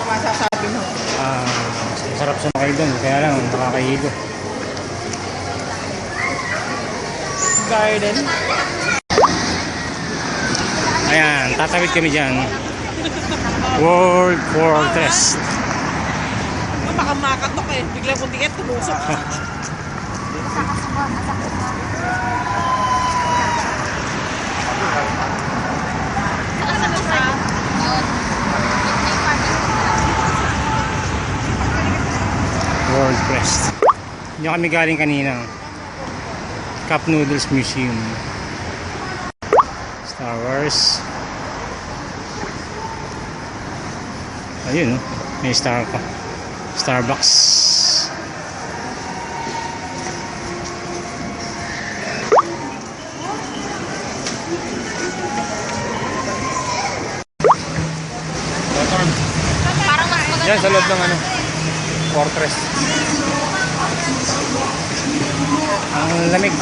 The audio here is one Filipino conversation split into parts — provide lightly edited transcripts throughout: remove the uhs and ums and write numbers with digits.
Ano masasabi mo? Masarap sumakay doon, kaya lang nakakahigo. Garden. Ayan, tatawid kami dyan. World Fortress. Baka makatok eh. Biglang kung tiket, tumusok. World Crest. Diyan kami galing kanina. Cup Noodles Museum. Star Wars. Ayun, may Starbucks. Parang mas maganda. Diyan sa loob ng Fortress. Ang lamig.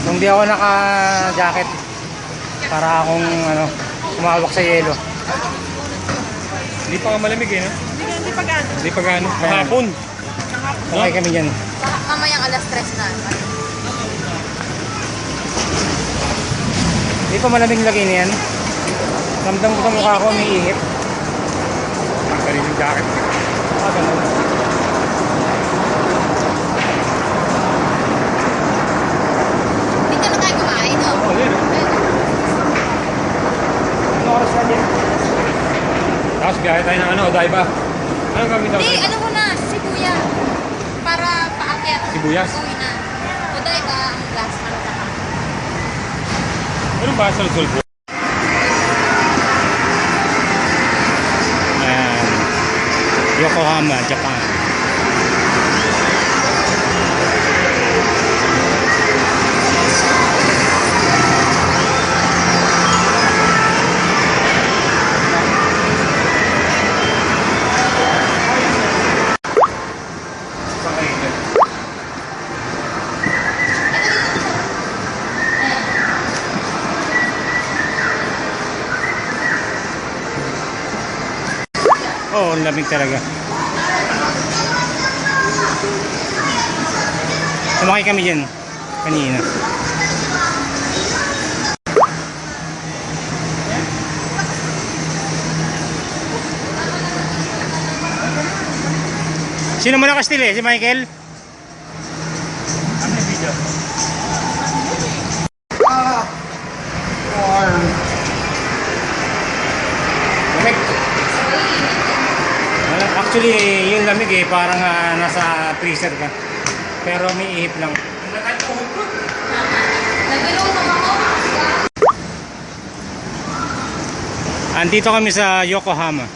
Kung di ako naka-jacket, para akong kumawak sa yelo. Hindi pa nga malamig eh, no? Hindi pa gano'n. Hindi pa gaano. Kahapon. Okay kami dyan. Mamayang alas 3 na. Hindi pa malamig lagi na yan. Ramdam ko sa mukha ko, may ihip. Tanggalin yung jacket. Ganun. Hindi ka na tayo kumain, no? Oh, yun. Ano oras na din? Tapos biyahe tayo ng Odaiba. Anong gawin daw? Hindi, ano muna, Shibuya. Para paakyat. Sibuyas? Uwi na. O dahil ba ang last month na ka? Anong ba sa Luzon? Yokohama, Japan. Oh, ang lamig talaga. Sumakay kami dyan kanina. Sino mo nakastil eh? Si Michael? Ano yung video? Lamig. Actually, yung lamig eh, parang nasa freezer ka. Pero may ihip lang. Nag-ilusap ako. Andito kami sa Yokohama.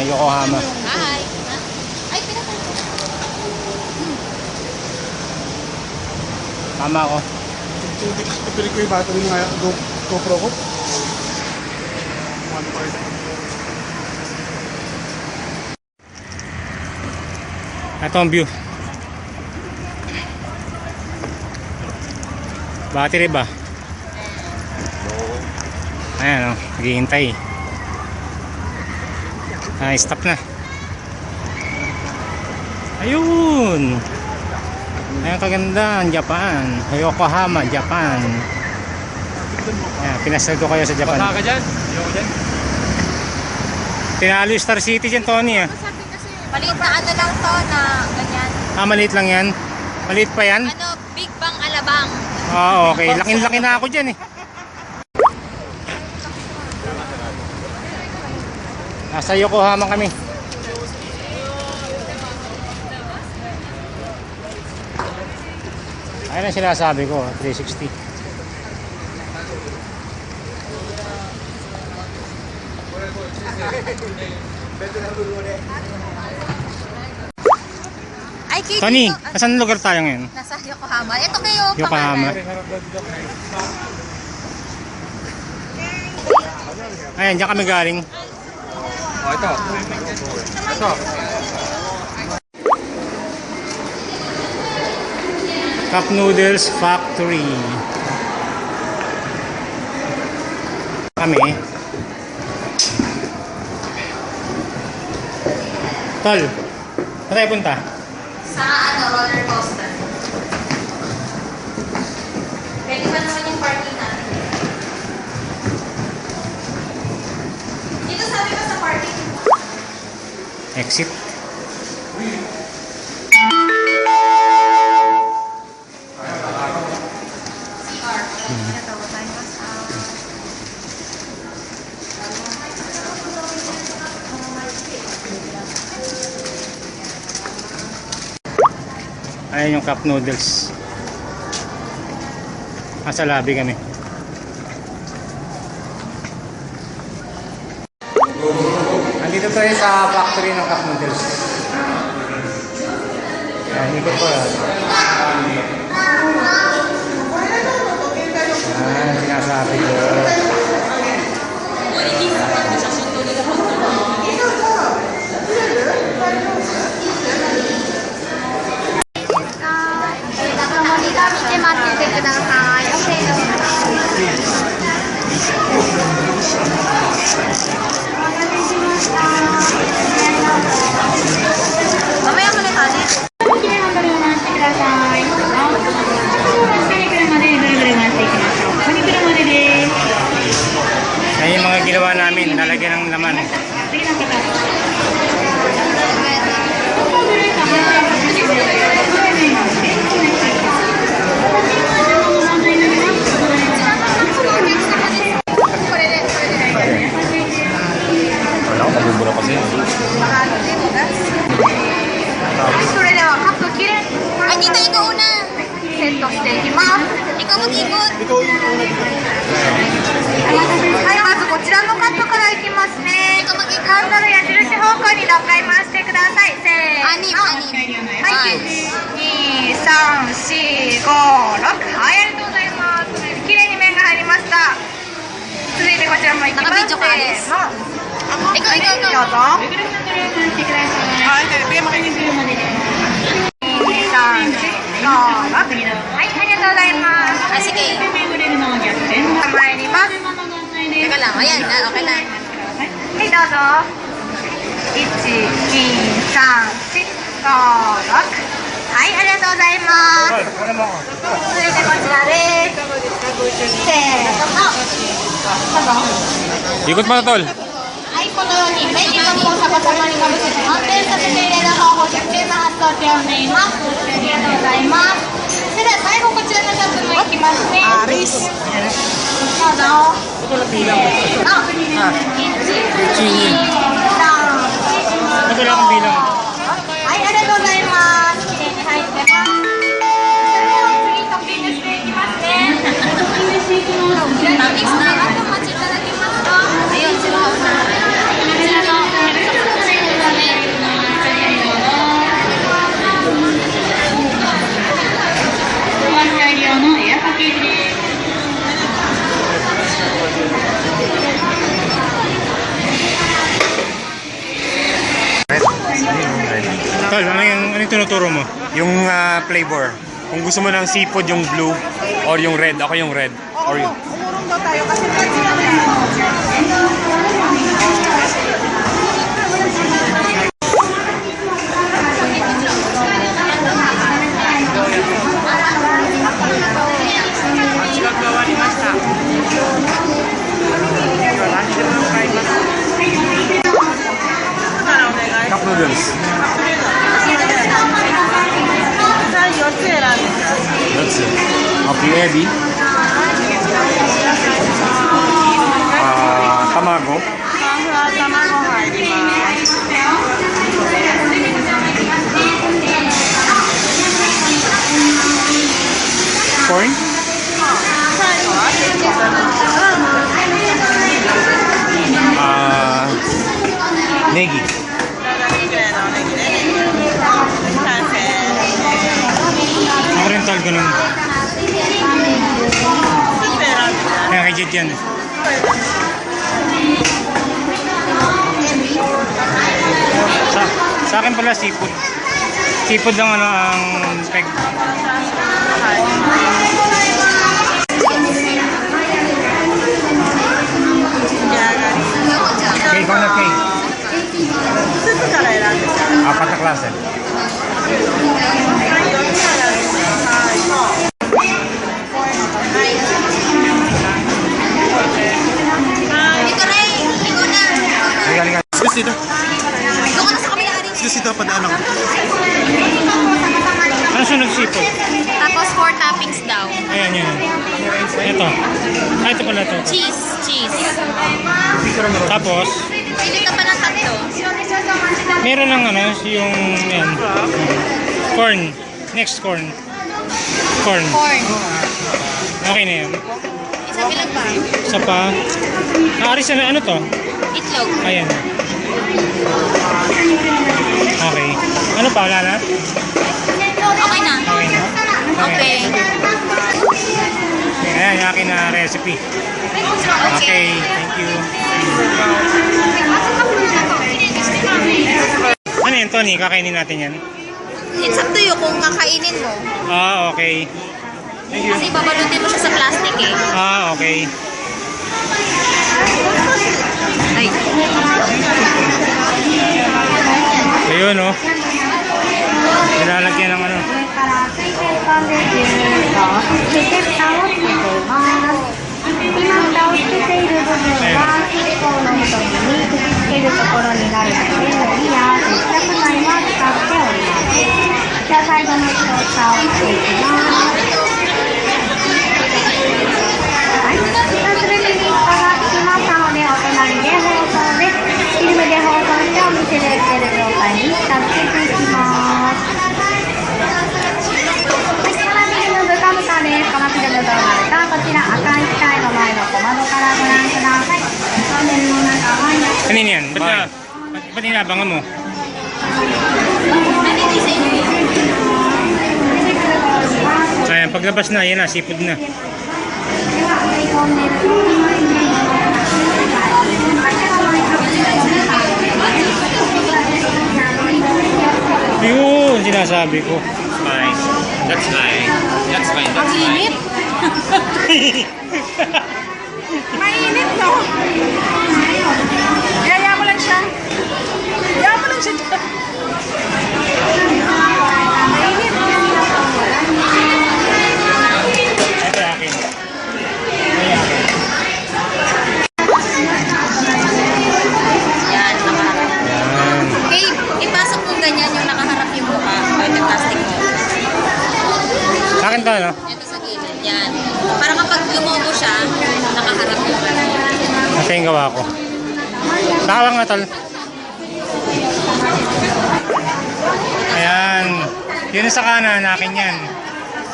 Yokohama. Hi. Ay, pinatay ko. Tama ako. Pipilig ko yung battery ng GoPro ko. Ito ang view. Battery ba? Ayan o, naghihintay. Stop na. Ayun. Ayan kaganda ang Japan. Yokohama, Japan. Ayan, pinasal ko kayo sa Japan. Baka ka dyan? Ayoko dyan. Tinalo yung Star City dyan, Tony. Maliit na ano lang to na ganyan. Maliit lang yan. Maliit pa yan? Ano, Big Bang Alabang. Okay. Laki-laki na ako dyan eh. Nasa Yokohama kami. Ayun ang sinasabi ko, 360. Ay, Katie, Tony, ito, saan lugar tayo ngayon? nasa Yokohama. Ito kayo, Yokohama. Ayan, dyan kami galing. Oh, ito. Ito. Cup Noodles Factory. kami. Tol, saan tayo punta? Sa roller coaster. Pwede ba naman yung parking natin? Dito sabi ko sa parking. Exit. Ayan yung cup noodles. Nasa lobby kami. Nandito tayo sa factory ng cup noodles. Ayan, ikot ko yan. Ayan, sinasabi ko. Mamaya mo na tanin. Ayan yung mga ginawa namin, nalagyan ng laman. Wala ko, mabubura kasi. Ay, dito ikaw una. Setoしていきます。ikaw mag-ikot.はい、まずこちらのカップからいきますね。ハンドル矢印方向に何回回してください。せーの。はい、1、2、3、4、5、6。はい、ありがとうございます。綺麗に麺が入りました。続いてこちらもいきます。せーの。どうぞ。Ah, hindi. Bigyan mo kayo. はい、ありがとうございます。あ、sige. 参ります。Teka lang, ayan na, okay na. はい、どうぞ。1、2、3、4、5、6。はい、ありがとうございます。続いてこちらです。せーの。どうぞ。 Ikot mo na, tol. はい、このようにメニューの方逆さまにかぶせて反転させて入れる方法100点の発想を呼んでいます。ありがとうございます。それでは最後こちらのシャツもいきますね。Aris. どうぞ。せーの。1、2、3、Ito lang ang bilang. はい、ありがとうございます。きれいに入ってます。それでは次トッピングしていきますね。トッピングしていきます。こちらのミスターあとお待ちいただけますか。はい、こちらのこちらの大量のエアパッケージです。Tol, ano yung tinuturo mo? Yung flavor. Kung gusto mo ng seafood, yung blue. Or yung red. Ako yung red. Or yung... Umurong daw tayo kasi pwede namin. Cup noodles. 4つ選んで。That's it. Okay, Eddie. Tamago. ハンフは卵入ります。Corn? 最後はケチャップ。Negi. 長ネギぐらいのおネギで完成。 Ako rin tol, ganun. スープ選んでください。 Kaya kay Jet yan. Sa akin pala seafood. Seafood lang ano ang peg. padaan ako. Ano sunog sipot? Tapos 4 toppings daw. Ayan, yun. Ito. Ah, ito pala ito. Cheese. Tapos, Pili ka pa ng tatlo. meron ng ano, yung, yan. Corn. Next corn. Corn. Corn. Okay na yan. Isa bilang pa. Isa pa. Aris, ano to? Itlog. Ayan. Okay. Ano pa? Wala na? Okay na. Okay na? Okay. Ayan, yung akin na recipe. Okay, thank you. Ano yan, Tony? Kakainin natin yan? It's up to you kung kakainin mo. Ah, okay. Kasi babalutin mo siya sa plastic eh. Ah, okay. Ay. Ayun, oh. Nilalagyan ng ano. 上から水洗パンで牛乳と水をつけて蓋をしています。今蓋をしている部分は結構の太に口つけるところになるので、のりや接着剤は使っております。じゃあ最後の一つ蓋をしていきます。はい、すべてに蓋がつきましたので、お隣で包装です。フィルムで包装してお店で売っている状態に蓋付けていきます。カマピルの動画がこちら赤い機械の前の小窓からご覧ください。トンネルの中は Kanina yan? Ba't inabangan mo? Ayan, paglabas na, yan na, sipod na. Yun, sinasabi ko. Fine. That's fine. That's fine. That's Mainit. Mainit, no? Yaya mo lang siya. Yaya mo lang siya. Mainit. Ito akin. Ayan. Yan, nakaharap. Yan. Okay, ipasok mo ganyan yung nakaharap yung mukha. Ito yung plastic mo. Sa akin to, no? Ito sa gilid. Yan. Para kapag lumobo siya, nakaharap yung mukha. Ito yung gawa ko. Tawang nga, tol. Ayan. Yun sa kanan, akin yan.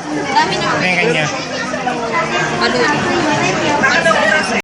Dami nyo. Ito yung kanya. Balloon.